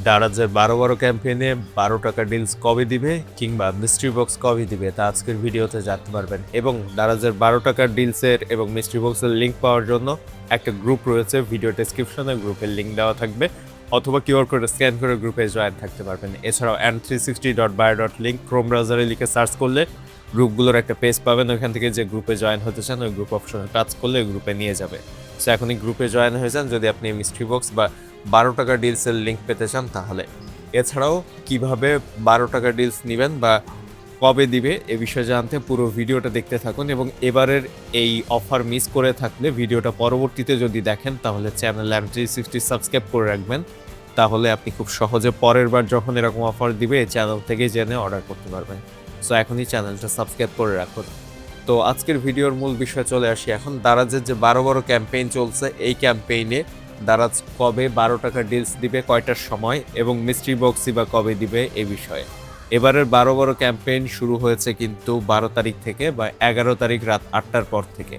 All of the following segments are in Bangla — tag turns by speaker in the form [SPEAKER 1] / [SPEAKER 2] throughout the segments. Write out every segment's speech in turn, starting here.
[SPEAKER 1] দারাজের 12 ক্যাম্পেইনে 12 টাকা ডিলস কবে দিবে কিংবা মিস্ট্রি বক্স কবে দিবে তা আজকের ভিডিওতে জানতে পারবেন। এবং দারাজের 12 টাকার ডিলসের এবং মিস্ট্রি বক্সের লিঙ্ক পাওয়ার জন্য একটা গ্রুপ রয়েছে, ভিডিও ডেসক্রিপশনে গ্রুপের লিঙ্ক দেওয়া থাকবে, অথবা কিউআর কোড স্ক্যান করে গ্রুপে জয়েন থাকতে পারবেন। এছাড়াও n360.buyer.link ক্রোম ব্রাউজারে লিখে সার্চ করলে গ্রুপগুলোর একটা পেজ পাবেন, ওইখান থেকে যে গ্রুপে জয়েন হতে চান ওই গ্রুপ অপশনে টাচ করলে ওই গ্রুপে নিয়ে যাবে। সো এখনই গ্রুপে জয়েন হয়ে যান যদি আপনি মিস্ট্রি বক্স বা 12 টাকা ডিলসের লিঙ্ক পেতে চান তাহলে। এছাড়াও কিভাবে 12 টাকা ডিলস নেবেন বা কবে দিবে এ বিষয়ে জানতে পুরো ভিডিওটা দেখতে থাকুন, এবং এবারের এই অফার মিস করে থাকলে ভিডিওটা পরবর্তীতে যদি দেখেন তাহলে চ্যানেল M360 সাবস্ক্রাইব করে রাখবেন, তাহলে আপনি খুব সহজে পরের বার যখন এরকম অফার দিবে এই চ্যানেল থেকে জেনে অর্ডার করতে পারবেন। সো এখনই চ্যানেলটা সাবস্ক্রাইব করে রাখুন। তো আজকের ভিডিওর মূল বিষয়ে চলে আসি। এখন দারাজের যে 12 ক্যাম্পেইন চলছে, এই ক্যাম্পেইনে দারাজ কবে 12 টাকা ডিলস দিবে, কয়টার সময়, এবং মিস্ট্রি বক্সই বা কবে দিবে এই বিষয়ে। এবারের 12 ক্যাম্পেইন শুরু হয়েছে কিন্তু 12 তারিখ থেকে বা 11 তারিখ রাত 8টার পর থেকে।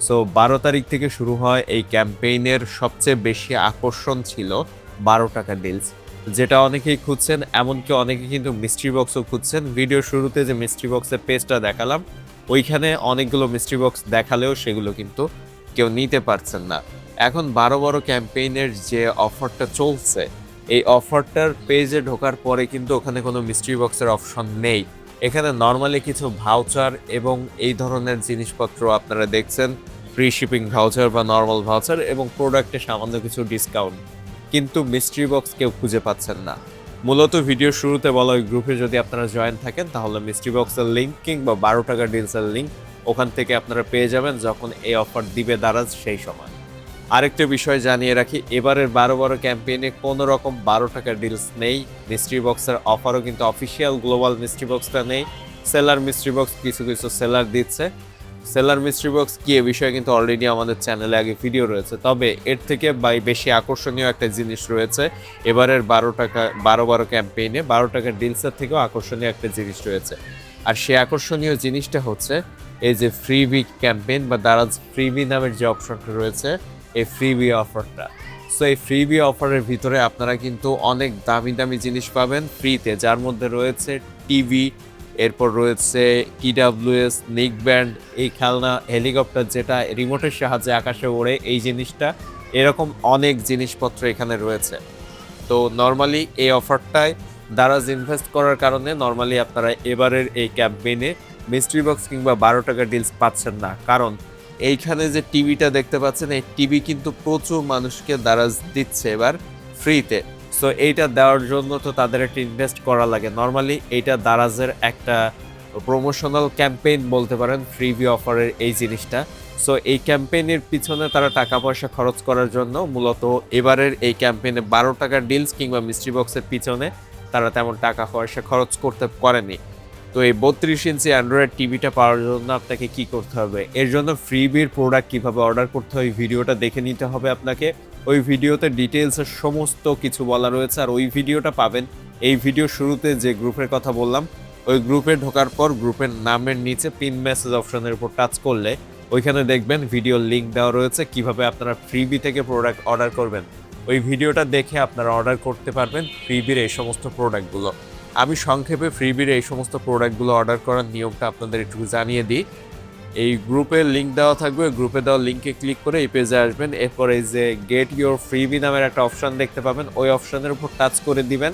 [SPEAKER 1] সো 12 তারিখ থেকে শুরু হয় এই ক্যাম্পেইনের সবচেয়ে বেশি আকর্ষণ ছিল 12 টাকা ডিলস, যেটা অনেকেই খুঁজছেন, এমনকি অনেকে কিন্তু মিস্ট্রি বক্সও খুঁজছেন। ভিডিও শুরুতে যে মিস্ট্রি বক্সের পেজটা দেখালাম ওইখানে অনেকগুলো মিস্ট্রি বক্স দেখালেও সেগুলো কিন্তু কেউ নিতে পারছেন না। এখন 12 ক্যাম্পেইনের যে অফারটা চলছে, এই অফারটার পেজে ঢোকার পরে কিন্তু ওখানে কোনো মিস্ট্রি বক্সের অপশন নেই। এখানে নর্মালি কিছু ভাউচার এবং এই ধরনের জিনিসপত্র আপনারা দেখছেন, ফ্রি শিপিং ভাউচার বা নর্মাল ভাউচার এবং প্রোডাক্টে সামান্য কিছু ডিসকাউন্ট, কিন্তু মিস্ট্রি বক্স কেউ খুঁজে পাচ্ছেন না। মূলত ভিডিও শুরুতে বলা ওই গ্রুপে যদি আপনারা জয়েন থাকেন তাহলে মিস্ট্রি বক্সের লিঙ্ক কিংবা 12 টাকা ডিলসের লিঙ্ক ওখান থেকে আপনারা পেয়ে যাবেন যখন এই অফার দিবে দারাজ সেই সময়। আরেকটা বিষয় জানিয়ে রাখি, এবারের 12 ক্যাম্পেইনে কোনো রকম 12 টাকা ডিলস নেই। মিস্ট্রি বক্সের অফারও কিন্তু অফিসিয়াল গ্লোবাল মিস্ট্রি বক্সটা নেই। সেলার মিস্ট্রি বক্স কিছু কিছু সেলার দিচ্ছে। সেলার মিস্ট্রি বক্স কি এ বিষয়ে কিন্তু অলরেডি আমাদের চ্যানেলে আগে ভিডিও রয়েছে। তবে এর থেকে বেশি আকর্ষণীয় একটা জিনিস রয়েছে এবারের 12 ক্যাম্পেইনে। 12 টাকা ডিলসের থেকেও আকর্ষণীয় একটা জিনিস রয়েছে, আর সেই আকর্ষণীয় জিনিসটা হচ্ছে এই যে ফ্রিবি ক্যাম্পেইন বা দারাজ ফ্রিবি নামের যে অপশনটা রয়েছে, এই ফ্রিবি অফারটা। সো এই ফ্রিবি অফারের ভিতরে আপনারা কিন্তু অনেক দামি দামি জিনিস পাবেন ফ্রিতে, যার মধ্যে রয়েছে টিভি, এরপর রয়েছে TWS নিক ব্যান্ড, এই খেলনা হেলিকপ্টার যেটা রিমোটের সাহায্যে আকাশে ওড়ে, এই জিনিসটা, এরকম অনেক জিনিসপত্র এখানে রয়েছে। তো নর্মালি এই অফারটায় দারাজ ইনভেস্ট করার কারণে নর্মালি আপনারা এবারের এই ক্যাম্পেইনে মিস্ট্রি বক্স কিংবা 12 টাকা ডিলস পাচ্ছেন না, কারণ এইখানে যে টিভিটা দেখতে পাচ্ছেন এই টিভি কিন্তু প্রচুর মানুষকে দারাজ দিচ্ছে এবার ফ্রিতে। সো এইটা দেওয়ার জন্য তো তাদের একটা ইনভেস্ট করা লাগে। নর্মালি এইটা দারাজের একটা প্রমোশনাল ক্যাম্পেইন বলতে পারেন, ফ্রিবি অফারের এই জিনিসটা। সো এই ক্যাম্পেইনের পিছনে তারা টাকা পয়সা খরচ করার জন্য মূলত এবারের এই ক্যাম্পেইনে 12 টাকা ডিলস কিংবা মিস্ট্রি বক্সের পিছনে তারা তেমন টাকা পয়সা খরচ করতে পারেনি। তো এই 32 ইঞ্চি অ্যান্ড্রয়েড টিভিটা পাওয়ার জন্য আপনাকে কি করতে হবে, এর জন্য ফ্রিবির প্রোডাক্ট কিভাবে অর্ডার করতে হয় ভিডিওটা দেখে নিতে হবে আপনাকে। ওই ভিডিওতে ডিটেলসের সমস্ত কিছু বলা রয়েছে, আর ওই ভিডিওটা পাবেন এই ভিডিও শুরুতে যে গ্রুপের কথা বললাম ওই গ্রুপে ঢোকার পর গ্রুপের নামের নিচে পিন মেসেজ অপশনের উপর টাচ করলে ওইখানে দেখবেন ভিডিওর লিঙ্ক দেওয়া রয়েছে কিভাবে আপনারা ফ্রিবি থেকে প্রোডাক্ট অর্ডার করবেন। ওই ভিডিওটা দেখে আপনারা অর্ডার করতে পারবেন ফ্রিবির এই সমস্ত প্রোডাক্টগুলো। আমি সংক্ষেপে ফ্রিবির এই সমস্ত প্রোডাক্টগুলো অর্ডার করার নিয়মটা আপনাদের একটু জানিয়ে দিই। এই গ্রুপের লিঙ্ক দেওয়া থাকবে, গ্রুপে দেওয়া লিঙ্কে ক্লিক করে এই পেজে আসবেন। এরপর এই যে গেট ইউর ফ্রিবি নামের একটা অপশন দেখতে পাবেন, ওই অপশনের উপর টাচ করে দিবেন।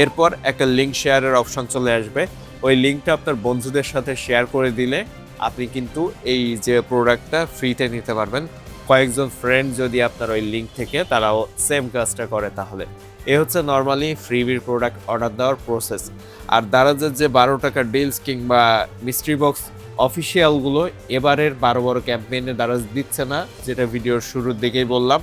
[SPEAKER 1] এরপর একটা লিঙ্ক শেয়ারের অপশন চলে আসবে, ওই লিঙ্কটা আপনার বন্ধুদের সাথে শেয়ার করে দিলে আপনি কিন্তু এই যে প্রোডাক্টটা ফ্রিতে নিতে পারবেন। কয়েকজন ফ্রেন্ড যদি আপনার ওই লিঙ্ক থেকে তারাও সেম কাজটা করে তাহলে। এ হচ্ছে নর্মালি ফ্রিবির প্রোডাক্ট অর্ডার দেওয়ার প্রসেস। আর দারাজের যে 12 টাকা ডিলস কিংবা মিস্ট্রি বক্স অফিসিয়ালগুলো এবারের 12 ক্যাম্পেইনে দারাজ দিচ্ছে না, যেটা ভিডিওর শুরুর দিকেই বললাম।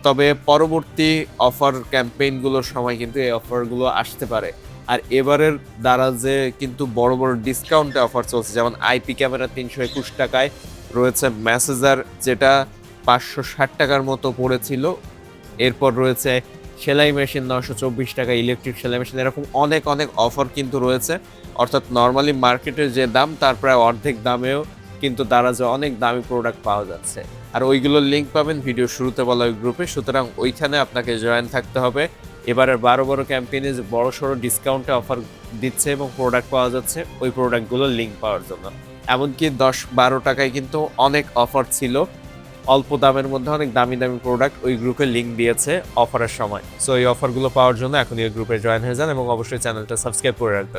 [SPEAKER 1] তবে পরবর্তী অফার ক্যাম্পেইনগুলোর সময় কিন্তু এই অফারগুলো আসতে পারে। আর এবারের দারাজে কিন্তু বড় বড় ডিসকাউন্টে অফার চলছে, যেমন আইপি ক্যামেরা 321 টাকায় রয়েছে, মেসেজার যেটা 560 টাকার মতো পড়েছিল, এরপর রয়েছে সেলাই মেশিন 924 টাকা, ইলেকট্রিক সেলাই মেশিন, এরকম অনেক অনেক অফার কিন্তু রয়েছে। অর্থাৎ নর্মালি মার্কেটের যে দাম তার প্রায় অর্ধেক দামেও কিন্তু দারাজে অনেক দামি প্রোডাক্ট পাওয়া যাচ্ছে। আর ওইগুলোর লিঙ্ক পাবেন ভিডিও শুরুতে বলা ওই গ্রুপে, সুতরাং ওইখানে আপনাকে জয়েন থাকতে হবে। এবারের 12 ক্যাম্পেইনে যে বড় সড়ো ডিসকাউন্টে অফার দিচ্ছে এবং প্রোডাক্ট পাওয়া যাচ্ছে ওই প্রোডাক্টগুলোর লিঙ্ক পাওয়ার জন্য। এমনকি 10-12 টাকায় কিন্তু অনেক অফার ছিল, অল্প দামের মধ্যে অনেক দামি দামি প্রোডাক্ট ওই গ্রুপে লিঙ্ক দিয়েছে অফারের সময়। সো এই অফারগুলো পাওয়ার জন্য এখন এই গ্রুপে জয়েন হয়ে যান এবং অবশ্যই চ্যানেলটা সাবস্ক্রাইব করে রাখবেন।